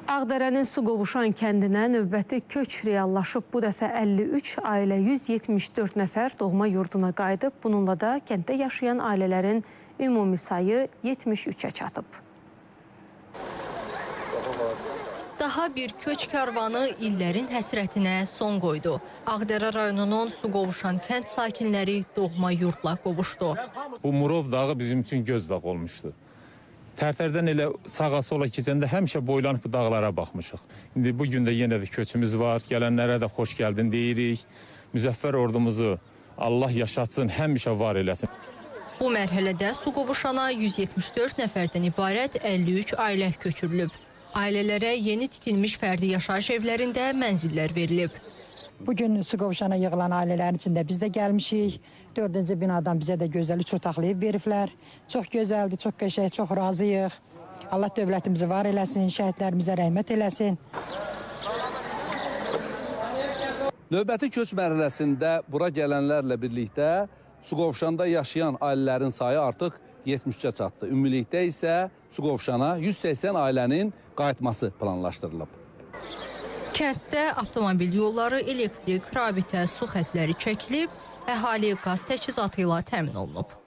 Ağdərənin Suqovuşan kəndinə növbəti köç reallaşıb. Bu dəfə 53 ailə 174 nəfər doğma yurduna qayıdıb. Bununla da kənddə yaşayan ailələrin ümumi sayı 73-ə çatıb. Daha bir köç karvanı illərin həsrətinə son qoydu. Ağdərə rayonunun Suqovuşan kənd sakinləri doğma yurdla qovuşdu. Bu Murov dağı bizim üçün göz dağı olmuşdu. Tərtərdən elə sağa sola keçəndə həmişə boylanıb bu dağlara baxmışıq. İndi bugün də yenə də köçümüz var. Gələnlərə də xoş gəldin deyirik. Müzəffər ordumuzu Allah yaşatsın, həmişə var eləsin. Bu mərhələdə Suqovuşana 174 nəfərdən ibarət 53 ailə köçürülüb. Ailələrə yeni tikilmiş fərdi yaşayış evlərində mənzillər verilib. Bugün Suqovuşana yığılan ailələrin içində biz də gəlmişik. 4-cü binadan bizə də gözəl 3 otaqlayıb veriblər. Çox gözəldir, çox qəşəng, çox razıyıq. Allah dövlətimizi var eləsin, şəhidlərimizə rəhmət eləsin. Növbəti köç mərhələsində bura gələnlərlə birlikdə Suqovuşanda yaşayan ailələrin sayı artıq 73-ə çatdı. Ümumilikdə isə Suqovuşana 180 ailənin qayıtması planlaşdırılıb. Kənddə avtomobil yolları, elektrik, rabitə, su xətləri çəkilib, əhali qaz təchizatı ilə təmin olunub.